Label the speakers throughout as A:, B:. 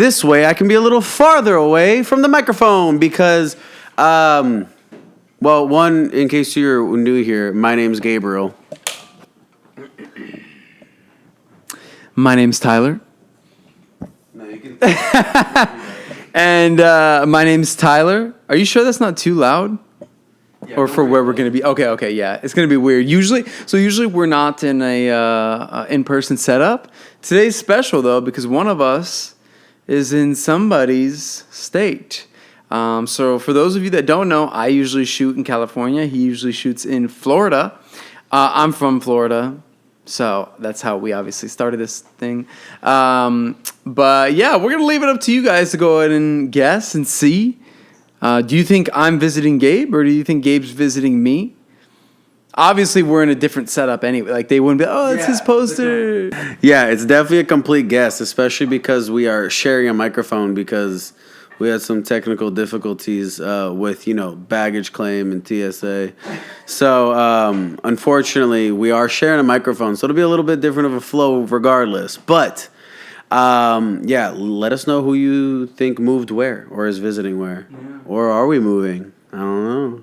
A: This way I can be a little farther away from the microphone because, well, one, in case you're new here, my name's Gabriel.
B: My name's Tyler.
A: No, you can.
B: And my name's Tyler. Are you sure that's not too loud?
A: Yeah,
B: or for where we're going to be? Okay, yeah. It's going to be weird. Usually we're not in a in-person setup. Today's special, though, because one of us is in somebody's state. So for those of you that don't know, I usually shoot in California. He usually shoots in Florida. I'm from Florida. So that's how we obviously started this thing. But yeah, we're going to leave it up to you guys to go ahead and guess and see. Do you think I'm visiting Gabe or do you think Gabe's visiting me? Obviously, we're in a different setup anyway. Like, they wouldn't be, oh, it's his poster.
A: Yeah, it's definitely a complete guess, especially because we are sharing a microphone because we had some technical difficulties with, baggage claim and TSA. So, unfortunately, we are sharing a microphone, so it'll be a little bit different of a flow regardless. But, let us know who you think moved where or is visiting where. Yeah. Or are we moving? I don't know.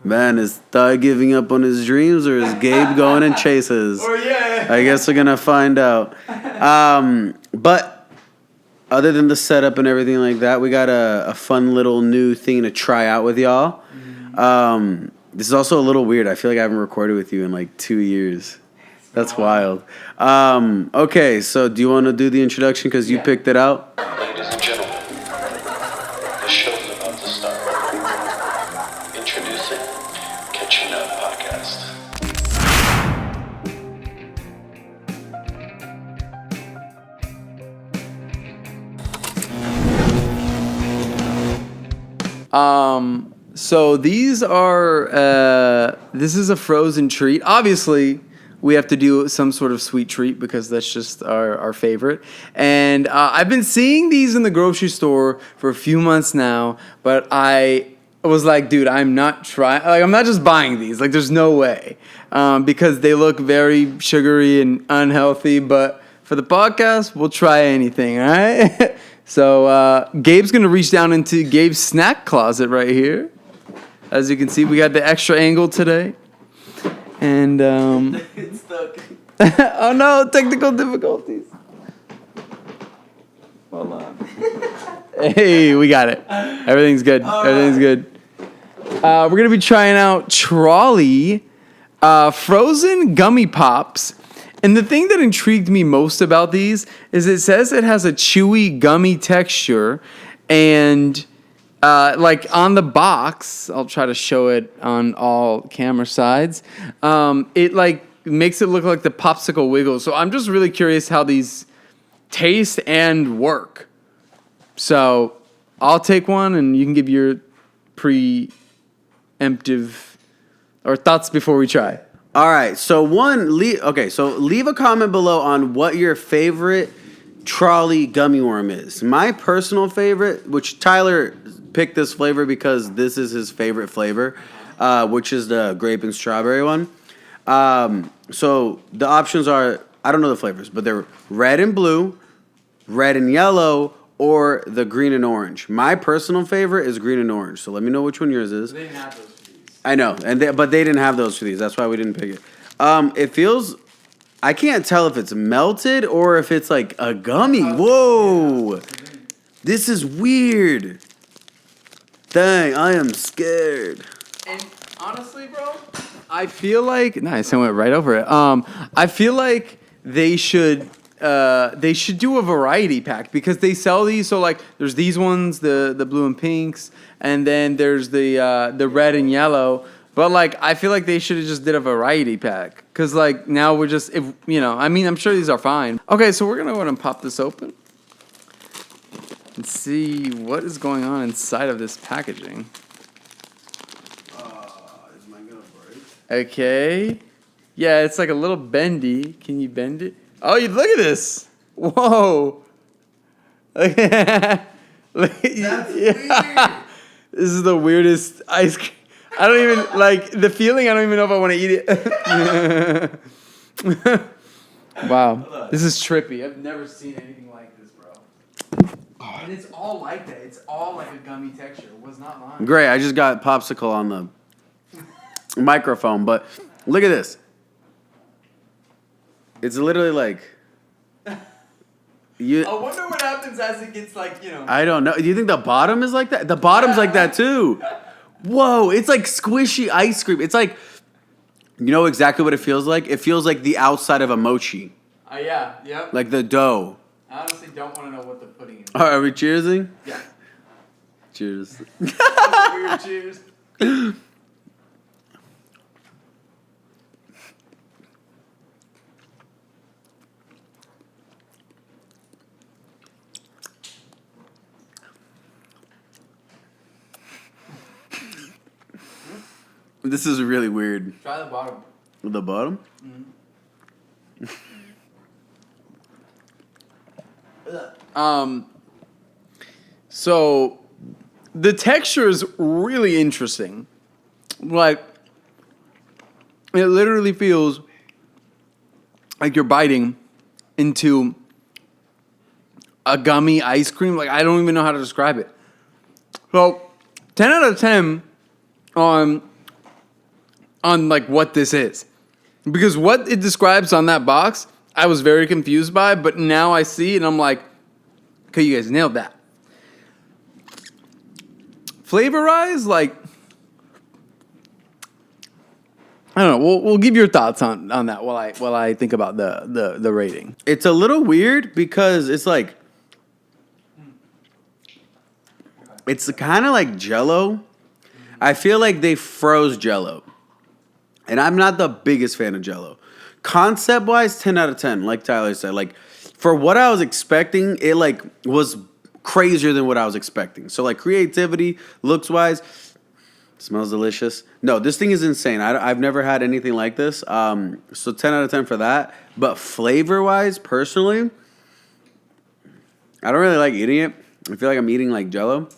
A: Man, is Thigh giving up on his dreams or is Gabe going and chases? I guess we're going to find out. But other than the setup and everything like that, we got a fun little new thing to try out with y'all. This is also a little weird. I feel like I haven't recorded with you in like 2 years. That's wild. Okay, so do you want to do the introduction because you picked it out?
C: Ladies and gentlemen, the show's about to start. Introducing Catchin podcast.
B: So these are, this is a frozen treat. Obviously, we have to do some sort of sweet treat because that's just our favorite. And I've been seeing these in the grocery store for a few months now, but I was like, dude, I'm not just buying these. Like, there's no way. Because they look very sugary and unhealthy, but for the podcast, we'll try anything, all right? So Gabe's going to reach down into Gabe's snack closet right here. As you can see, we got the extra angle today. And,
A: It's stuck.
B: oh no, technical difficulties. Hold on. Hey, we got it. Everything's good. Everything's good. We're going to be trying out Trolli frozen gummy pops. And the thing that intrigued me most about these is it says it has a chewy gummy texture. And on the box, I'll try to show it on all camera sides. It makes it look like the popsicle wiggles. So I'm just really curious how these taste and work. So I'll take one and you can give your preemptive or thoughts before we try.
A: All right. So leave a comment below on what your favorite Trolli gummy worm is. My personal favorite, which Tyler picked this flavor because this is his favorite flavor, which is the grape and strawberry one. So the options are, I don't know the flavors, but they're red and blue, red and yellow, or the green and orange. My personal favorite is green and orange. So let me know which one yours is.
B: They didn't have those for these.
A: I know, but they didn't have those for these. That's why we didn't pick it. It feels, I can't tell if it's melted or if it's like a gummy. Whoa, this is weird. Dang, I am scared.
B: And honestly, bro, I feel like nice. I went right over it. I feel like they should do a variety pack because they sell these. So like, there's these ones, the blue and pinks, and then there's the red and yellow. But like, I feel like they should have just did a variety pack because like now we're just I'm sure these are fine. Okay, so we're gonna go ahead and pop this open and see what is going on inside of this packaging.
A: Is mine gonna break?
B: Okay. Yeah, it's like a little bendy. Can you bend it? Oh, you look at this. Whoa.
A: That's weird.
B: This is the weirdest ice cream. I don't even, the feeling, I don't even know if I want to eat it. Wow. This is trippy. I've never seen anything like this, bro. And it's all like that. It's all like a gummy texture. It was not mine.
A: Great. I just got popsicle on the microphone, but look at this. It's literally like you.
B: I wonder what happens as it gets like,
A: I don't know. Do you think the bottom is like that? The bottom's like that too. Whoa! It's like squishy ice cream. It's like, you know exactly what it feels like. It feels like the outside of a mochi.
B: Yeah. Yep.
A: Like the dough.
B: I honestly don't want to know what the pudding is.
A: Are we cheersing?
B: Yeah.
A: Cheers.
B: Weird cheers.
A: This is really weird.
B: Try the bottom.
A: The bottom?
B: So the texture is really interesting. Like, it literally feels like you're biting into a gummy ice cream. Like, I don't even know how to describe it. So, 10 out of 10 on like what this is. Because what it describes on that box, I was very confused by, but now I see it and I'm like, okay, you guys nailed that. Flavor-wise, like, I don't know. We'll give your thoughts on that while I think about the rating.
A: It's a little weird because it's like, it's kind of like Jell-O. I feel like they froze Jell-O. And I'm not the biggest fan of Jell-O. Concept-wise, 10 out of 10, like Tyler said. Like, for what I was expecting, it, like, was crazier than what I was expecting. So, like, creativity, looks-wise, smells delicious. No, this thing is insane. I've never had anything like this. So, 10 out of 10 for that. But flavor-wise, personally, I don't really like eating it. I feel like I'm eating, like, Jell-O.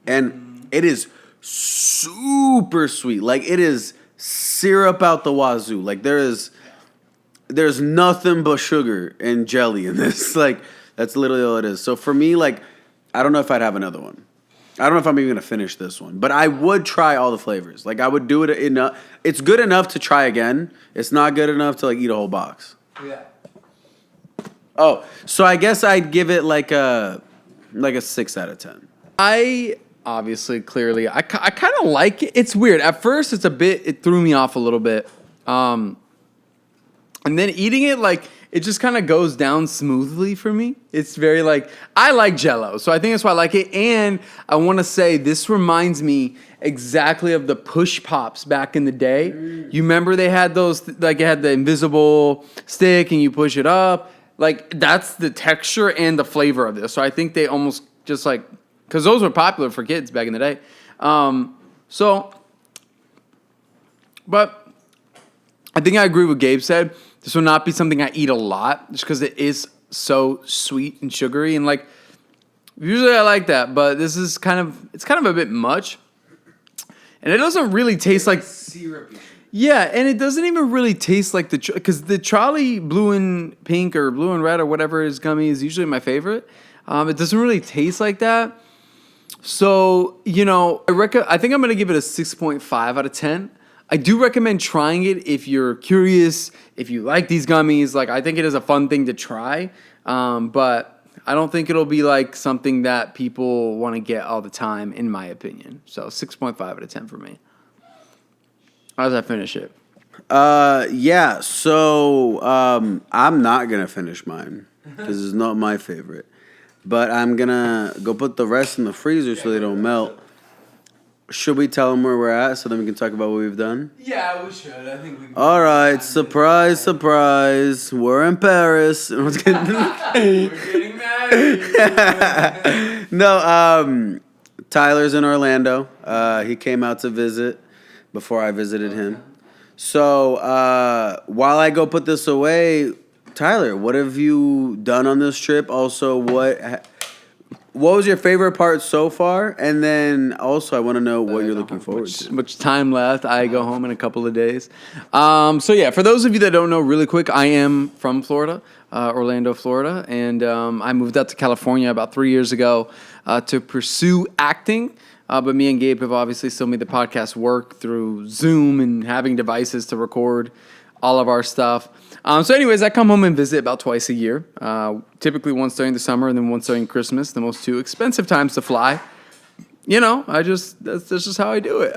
A: And it is super sweet. Like, it is syrup out the wazoo. Like, there's nothing but sugar and jelly in this. Like, that's literally all it is. So for me, like, I don't know if I'd have another one. I don't know if I'm even gonna finish this one, but I would try all the flavors. Like, I would do it enough. It's good enough to try again. It's not good enough to, like, eat a whole box.
B: Yeah.
A: Oh, so I guess I'd give it like a 6 out of 10.
B: I clearly, I kind of like it. It's weird. At first, it threw me off a little bit. And then eating it, like, it just kind of goes down smoothly for me. It's very, like, I like Jell-O, so I think that's why I like it. And I want to say this reminds me exactly of the Push Pops back in the day. You remember they had those, like, it had the invisible stick and you push it up. Like, that's the texture and the flavor of this. So I think they almost just, like, because those were popular for kids back in the day. But I think I agree with Gabe said. This will not be something I eat a lot just because it is so sweet and sugary. And, like, usually I like that, but this is kind of a bit much. And it doesn't really taste like
A: syrupy.
B: Yeah, and it doesn't even really taste like because the Trolli blue and pink or blue and red or whatever is gummy is usually my favorite. It doesn't really taste like that. So, I think I'm going to give it a 6.5 out of 10. I do recommend trying it if you're curious, if you like these gummies. Like, I think it is a fun thing to try. But I don't think it'll be like something that people want to get all the time, in my opinion. So 6.5 out of 10 for me. How does that finish it?
A: Yeah, so I'm not going to finish mine because it's not my favorite. But I'm going to go put the rest in the freezer so they don't melt. Should we tell them where we're at so then we can talk about what we've done?
B: Yeah, we should. I think we can.
A: All right, surprise, surprise. We're in Paris.
B: We're getting married.
A: No, Tyler's in Orlando. He came out to visit before I visited him. So while I go put this away, Tyler, what have you done on this trip? Also, what was your favorite part so far? And then also, I want to know what you're looking forward to.
B: Much time left. I go home in a couple of days. So yeah, for those of you that don't know, really quick, I am from Florida. Orlando, Florida, and I moved out to California about 3 years ago to pursue acting. But me and Gabe have obviously still made the podcast work through Zoom and having devices to record all of our stuff. So anyways, I come home and visit about twice a year, typically once during the summer and then once during Christmas, the most two expensive times to fly. That's just how I do it.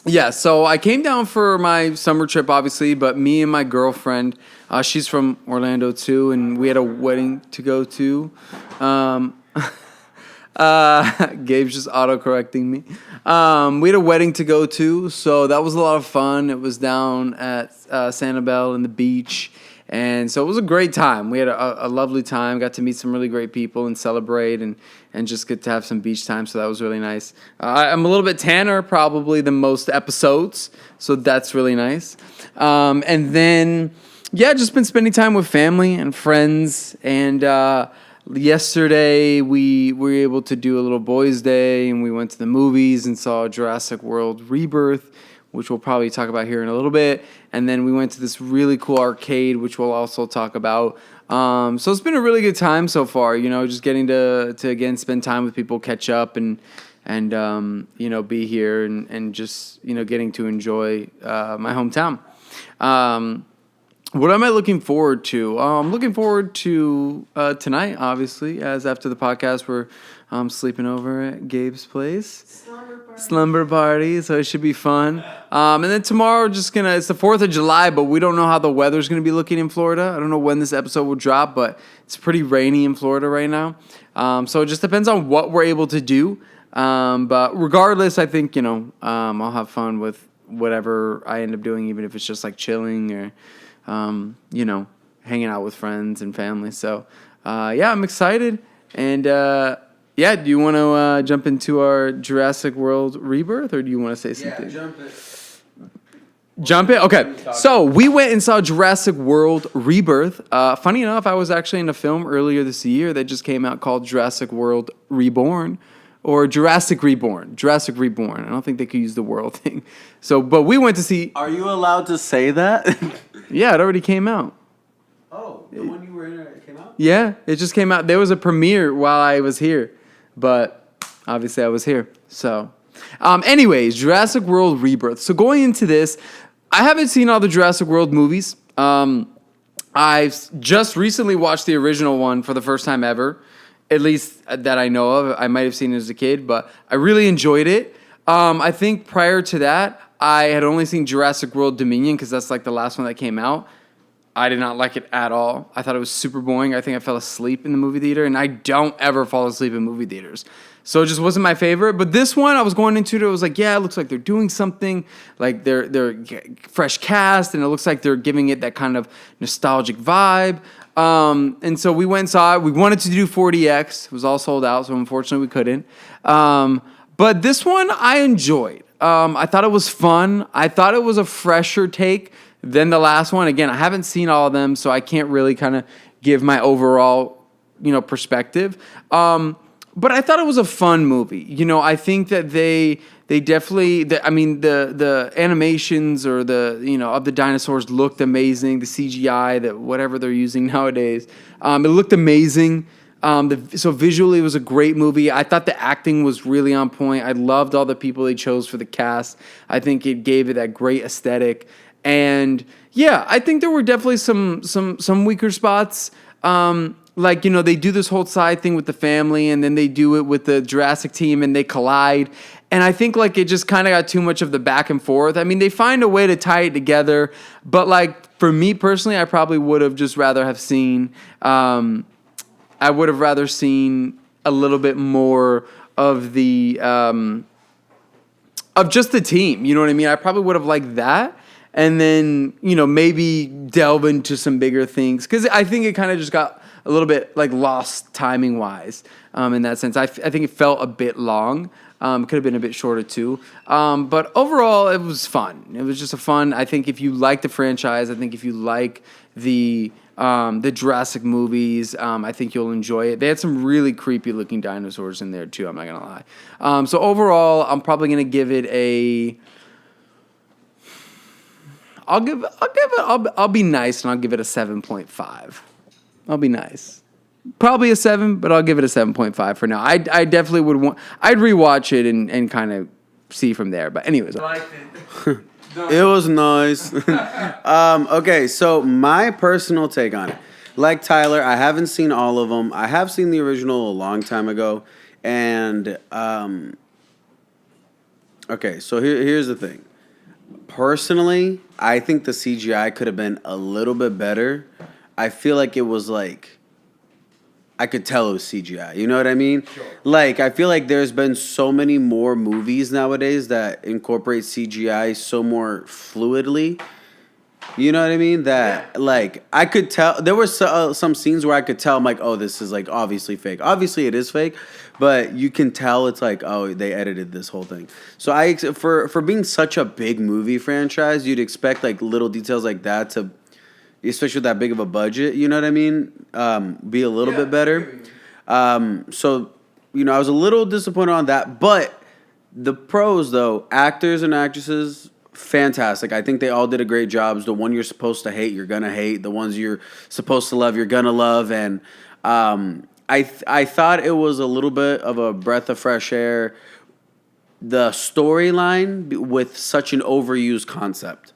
B: Yeah, so I came down for my summer trip, obviously, but me and my girlfriend, she's from Orlando too, and we had a wedding to go to. Gabe's just auto-correcting me. We had a wedding to go to, so that was a lot of fun. It was down at Sanibel and the beach, and so it was a great time. We had a lovely time, got to meet some really great people and celebrate and just get to have some beach time, so that was really nice. I'm a little bit tanner probably than most episodes, so that's really nice. And then, just been spending time with family and friends, and yesterday we were able to do a little boys' day, and we went to the movies and saw Jurassic World Rebirth, which we'll probably talk about here in a little bit. And then we went to this really cool arcade, which we'll also talk about. So it's been a really good time so far, just getting to again spend time with people, catch up, and be here and just, getting to enjoy my hometown. What am I looking forward to? I'm looking forward to tonight, obviously, as after the podcast, we're sleeping over at Gabe's place. Slumber party, so it should be fun. And then tomorrow, it's the 4th of July, but we don't know how the weather's going to be looking in Florida. I don't know when this episode will drop, but it's pretty rainy in Florida right now. So it just depends on what we're able to do. But regardless, I think, I'll have fun with whatever I end up doing, even if it's just like chilling or hanging out with friends and family. So, I'm excited. And, do you want to jump into our Jurassic World Rebirth, or do you want to say something? Yeah, jump it. Jump it? Okay. So, we went and saw Jurassic World Rebirth. Funny enough, I was actually in a film earlier this year that just came out called Jurassic World Reborn. Or Jurassic Reborn. Jurassic Reborn. I don't think they could use the world thing. So, but we went to see...
A: Are you allowed to say that?
B: Yeah, it already came out.
A: Oh, the one you were in, it came out?
B: Yeah, it just came out. There was a premiere while I was here. But obviously I was here. So, anyways, Jurassic World Rebirth. So going into this, I haven't seen all the Jurassic World movies. I've just recently watched the original one for the first time ever. At least that I know of. I might have seen it as a kid, but I really enjoyed it. I think prior to that, I had only seen Jurassic World Dominion because that's like the last one that came out. I did not like it at all. I thought it was super boring. I think I fell asleep in the movie theater, and I don't ever fall asleep in movie theaters. So it just wasn't my favorite. But this one, I was going into it, I was like, yeah, it looks like they're doing something. Like they're fresh cast, and it looks like they're giving it that kind of nostalgic vibe. And so we went and saw it. We wanted to do 4DX. It was all sold out, so unfortunately we couldn't. But this one I enjoyed. I thought it was fun. I thought it was a fresher take than the last one. Again, I haven't seen all of them, so I can't really kind of give my overall, perspective. But I thought it was a fun movie. I think that they definitely, the animations or of the dinosaurs looked amazing. The CGI, that whatever they're using nowadays, it looked amazing. So visually, it was a great movie. I thought the acting was really on point. I loved all the people they chose for the cast. I think it gave it that great aesthetic. And yeah, I think there were definitely some weaker spots. They do this whole side thing with the family, and then they do it with the Jurassic team, and they collide. And I think it just kind of got too much of the back and forth. I mean, they find a way to tie it together, but for me personally, I probably would have just rather have seen. I would have rather seen a little bit more of the of just the team. You know what I mean? I probably would have liked that. And then, maybe delve into some bigger things. Because I think it kind of just got a little bit, lost timing-wise in that sense. I think it felt a bit long. It could have been a bit shorter, too. But overall, it was fun. It was just a fun... I think if you like the franchise, I think if you like the Jurassic movies, I think you'll enjoy it. They had some really creepy-looking dinosaurs in there, too. I'm not going to lie. So overall, I'm probably going to give it a... I'll be nice and I'll give it a 7.5. I'll be nice. Probably a 7, but I'll give it a 7.5 for now. I definitely would want. I'd rewatch it and kind of see from there. But anyways, I liked it.
A: It was nice. Okay, so my personal take on it. Like Tyler, I haven't seen all of them. I have seen the original a long time ago. And, okay, so here's the thing. Personally, I think the CGI could have been a little bit better. I feel like it was like, I could tell it was CGI. You know what I mean? Sure. Like, I feel like there's been so many more movies nowadays that incorporate CGI so more fluidly. You know what I mean? That, like, I could tell. There were some scenes where I could tell, I'm like, oh, this is, like, obviously fake. Obviously, it is fake. But you can tell it's like, oh, they edited this whole thing. So, for being such a big movie franchise, you'd expect, like, little details like that to, especially with that big of a budget, you know what I mean? Be a little bit better. So, you know, I was a little disappointed on that. But the pros, though, actors and actresses, fantastic. I think they all did a great job. The one you're supposed to hate, you're gonna hate. The ones you're supposed to love, you're gonna love. And I thought it was a little bit of a breath of fresh air. The storyline with such an overused concept.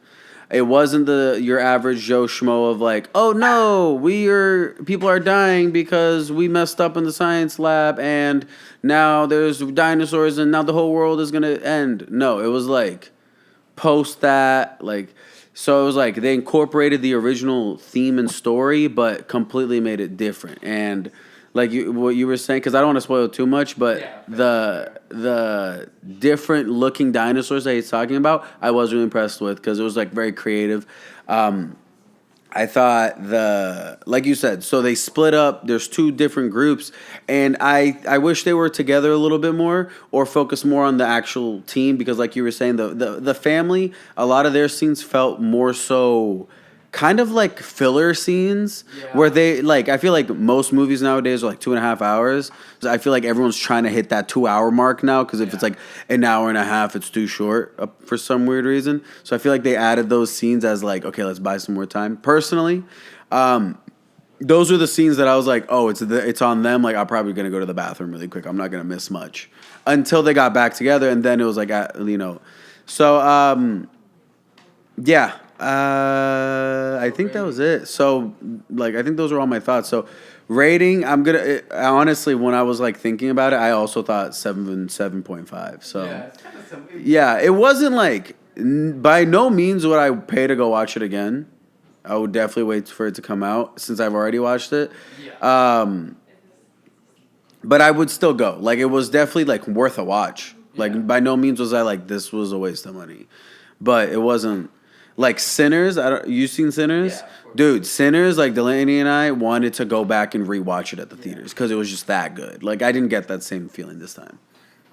A: It wasn't your average Joe Schmo of like, oh no, people are dying because we messed up in the science lab and now there's dinosaurs and now the whole world is gonna end. No, it was like post that, like, so it was like they incorporated the original theme and story but completely made it different. And like what you were saying, because I don't want to spoil too much, but the different looking dinosaurs that he's talking about, I was really impressed with because it was like very creative. I thought like you said, so they split up. There's two different groups, and I wish they were together a little bit more or focus more on the actual team because, like you were saying, the family, a lot of their scenes felt more so kind of like filler scenes where they like. I feel like most movies nowadays are like 2.5 hours. I feel like everyone's trying to hit that 2-hour mark now because if it's like an hour and a half, it's too short for some weird reason. So I feel like they added those scenes as like, okay, let's buy some more time. Personally, those are the scenes that I was like, oh, it's on them. Like I'm probably gonna go to the bathroom really quick. I'm not gonna miss much until they got back together, and then it was like, you know, so yeah. I think that was it. So, like, I think those are all my thoughts. So, rating, honestly, when I was, like, thinking about it, I also thought 7.5. So, yeah, it's kind of simple. Yeah, it wasn't, like, by no means would I pay to go watch it again. I would definitely wait for it to come out since I've already watched it. Yeah. But I would still go. Like, it was definitely, like, worth a watch. Like, by no means was I, like, this was a waste of money. But it wasn't. Like Sinners, you seen Sinners? Yeah, dude, Sinners, like Delaney and I wanted to go back and rewatch it at the theaters because it was just that good. Like I didn't get that same feeling this time.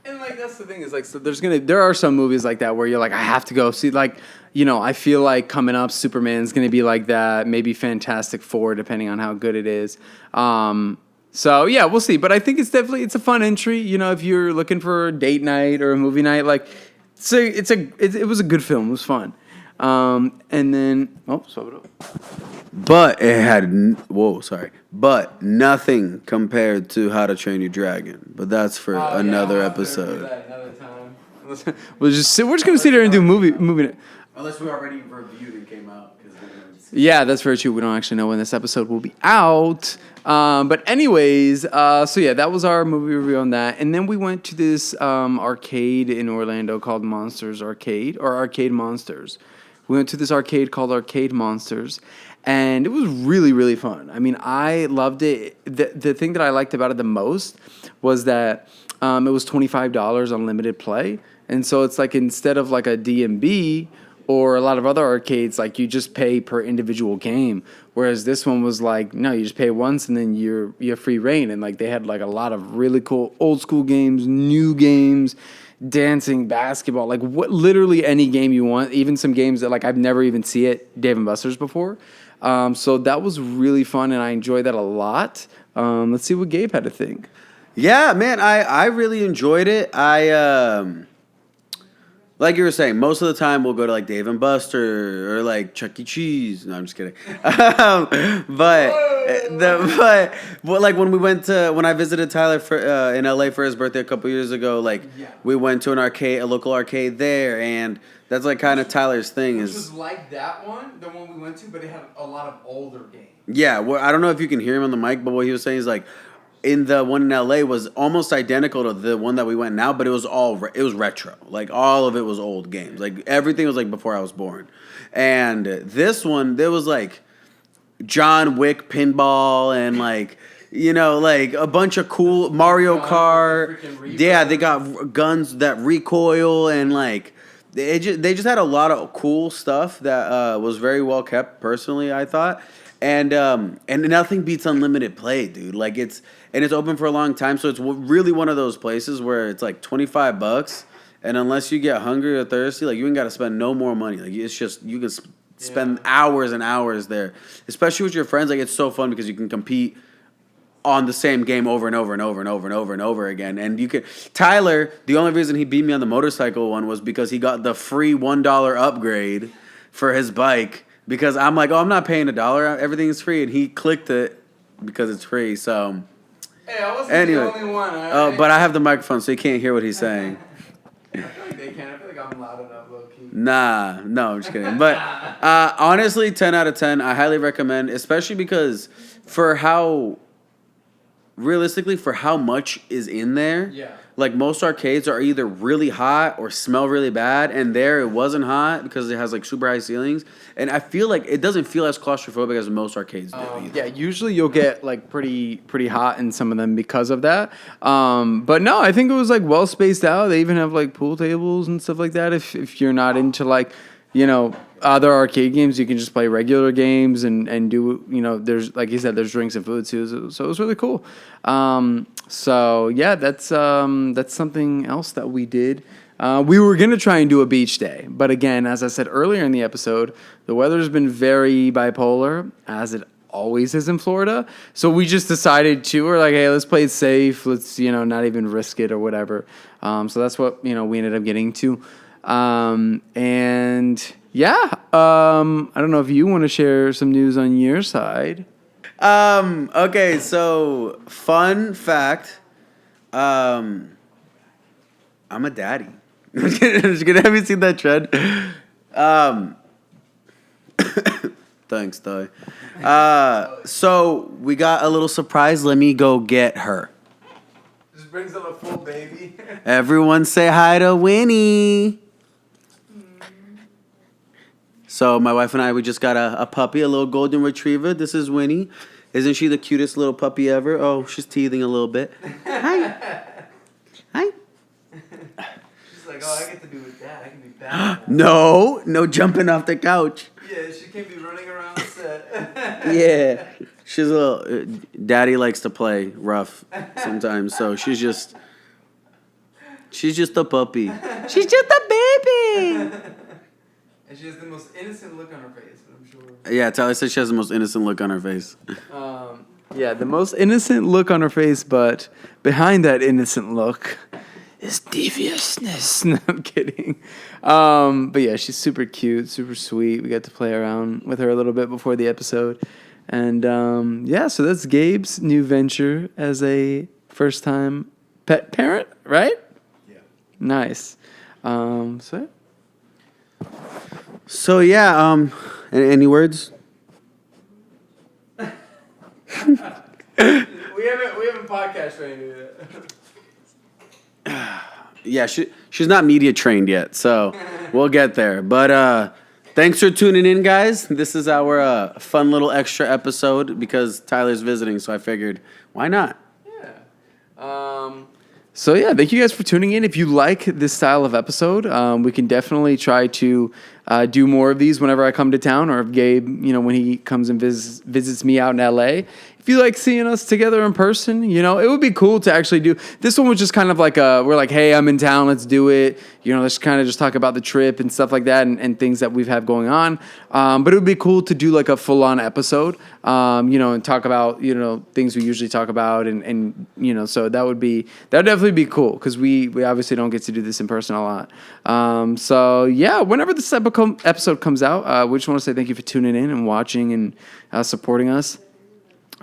B: And like that's the thing is like so there are some movies like that where you're like I have to go see like you know I feel like coming up Superman's gonna be like that, maybe Fantastic Four depending on how good it is. So yeah, we'll see. But I think it's a fun entry. You know, if you're looking for a date night or a movie night, like it was a good film. It was fun. And then swap it up.
A: But it had but nothing compared to How to Train Your Dragon. But that's for another episode.
B: Another time. We're just gonna sit there and do movie night.
A: Unless we already reviewed and came out.
B: Yeah, that's very true. We don't actually know when this episode will be out. But anyways, so yeah, that was our movie review on that. And then we went to this arcade in Orlando called Monsters Arcade or Arcade Monsters. We went to this arcade called Arcade Monsters, and it was really, really fun. I mean, I loved it. The thing that I liked about it the most was that it was $25 unlimited play. And so it's like instead of like a D&B or a lot of other arcades, like you just pay per individual game. Whereas this one was like, no, you just pay once and then you have free reign. And like they had like a lot of really cool old school games, new games, dancing, basketball, like literally any game you want, even some games that like I've never even seen at Dave & Buster's before. So that was really fun and I enjoyed that a lot. Let's see what Gabe had to think.
A: Yeah, man, I really enjoyed it. like you were saying, most of the time we'll go to like Dave and Buster or like Chuck E. Cheese. No, I'm just kidding. But like when I visited Tyler in LA for his birthday a couple years ago, like we went to a local arcade there, and that's like kind of Tyler's thing.
B: Which was like that one, the one we went to, but it had a lot of older games.
A: Yeah, well, I don't know if you can hear him on the mic, but what he was saying is like, in the one in LA was almost identical to the one that we went now, but it was it was retro. Like all of it was old games. Like everything was like before I was born. And this one, there was like John Wick pinball and like, you know, like a bunch of cool Mario Kart. Yeah, they got guns that recoil and like they just had a lot of cool stuff that was very well kept. Personally, I thought. And nothing beats unlimited play, dude. Like it's open for a long time, so it's really one of those places where it's like $25, and unless you get hungry or thirsty, like you ain't got to spend no more money. Like it's just you can spend hours and hours there, especially with your friends. Like it's so fun because you can compete on the same game over and over and over and over and over and over again. And you can Tyler, the only reason he beat me on the motorcycle one was because he got the free $1 upgrade for his bike. Because I'm like, oh, I'm not paying $1. Everything's free. And he clicked it because it's free. So,
B: hey, I wasn't the only one. Right?
A: But I have the microphone, so you can't hear what he's saying.
B: I feel like they can. I feel like I'm loud enough, low-key.
A: Nah, no, I'm just kidding. But honestly, 10 out of 10. I highly recommend, especially because realistically, for how much is in there.
B: Yeah.
A: Like most arcades are either really hot or smell really bad, and there it wasn't hot because it has like super high ceilings, and I feel like it doesn't feel as claustrophobic as most arcades do.
B: Yeah, usually you'll get like pretty hot in some of them because of that. But no, I think it was like well spaced out. They even have like pool tables and stuff like that. If you're not into like, you know, other arcade games, you can just play regular games and do, you know, there's, like you said, there's drinks and food too. So it was really cool. So yeah, that's something else that we did. We were going to try and do a beach day. But again, as I said earlier in the episode, the weather's been very bipolar, as it always is in Florida. So we just decided we're like, hey, let's play it safe. Let's, you know, not even risk it or whatever. So that's what, you know, we ended up getting to. And yeah, I don't know if you want to share some news on your side.
A: Okay, so fun fact, I'm a daddy. I'm just kidding. Have you seen that trend? Thanks, Ty. So we got a little surprise. Let me go get her.
B: Just brings up a full baby.
A: Everyone say hi to Winnie. So my wife and I, we just got a puppy, a little golden retriever. This is Winnie. Isn't she the cutest little puppy ever? Oh, she's teething a little bit. Hi. Hi.
B: She's like, oh, I get to be with Dad. I can be bad.
A: No jumping off the couch.
B: Yeah, she can't be running around the set.
A: Yeah. She's a little, Daddy likes to play rough sometimes, so she's just a puppy. She's just a baby.
B: And she has the most innocent look on her face, I'm sure.
A: Yeah, Tyler said she has the most innocent look on her face.
B: Yeah, the most innocent look on her face, but behind that innocent look is deviousness. No, I'm kidding. But yeah, she's super cute, super sweet. We got to play around with her a little bit before the episode. And yeah, so that's Gabe's new venture as a first-time pet parent, right?
D: Yeah.
B: Nice.
A: So yeah, any words?
B: We haven't podcast trained yet.
A: Yeah, she's not media trained yet, so we'll get there. But thanks for tuning in, guys. This is our fun little extra episode because Tyler's visiting, so I figured, why not?
B: Yeah. So yeah, thank you guys for tuning in. If you like this style of episode, we can definitely try to do more of these whenever I come to town, or if Gabe, when he comes and visits me out in LA. If you like seeing us together in person, it would be cool to actually do. This one was just kind of like we're like, hey, I'm in town, let's do it. Let's kind of just talk about the trip and stuff like that, and things that we've had going on. But it would be cool to do like a full-on episode, and talk about, things we usually talk about, and so that would definitely be cool, because we obviously don't get to do this in person a lot. So yeah, whenever this episode comes out, we just want to say thank you for tuning in and watching and supporting us.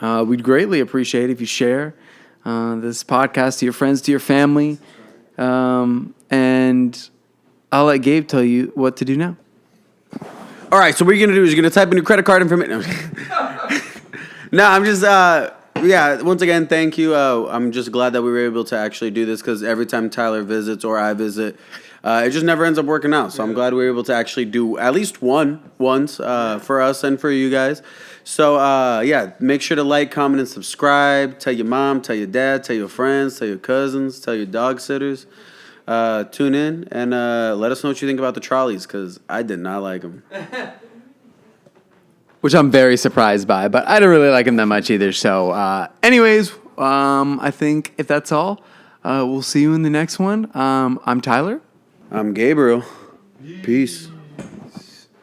B: We'd greatly appreciate if you share this podcast to your friends, to your family. And I'll let Gabe tell you what to do now.
A: All right, so what you're going to do is you're going to type in your credit card information. No, I'm just, once again, thank you. I'm just glad that we were able to actually do this, because every time Tyler visits or I visit, it just never ends up working out. So I'm glad we were able to actually do at least once for us and for you guys. So, make sure to like, comment, and subscribe. Tell your mom, tell your dad, tell your friends, tell your cousins, tell your dog sitters. Tune in and let us know what you think about the Trollies, because I did not like them.
B: Which I'm very surprised by, but I don't really like them that much either. So, anyways, I think if that's all, we'll see you in the next one. I'm Tyler.
A: I'm Gabriel. Peace.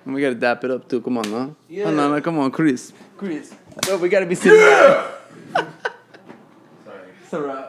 B: We gotta dap it up too. Come on, huh? Yeah. Oh, no, come on, Chris. Oh, we gotta be sitting down. Sorry. It's all right.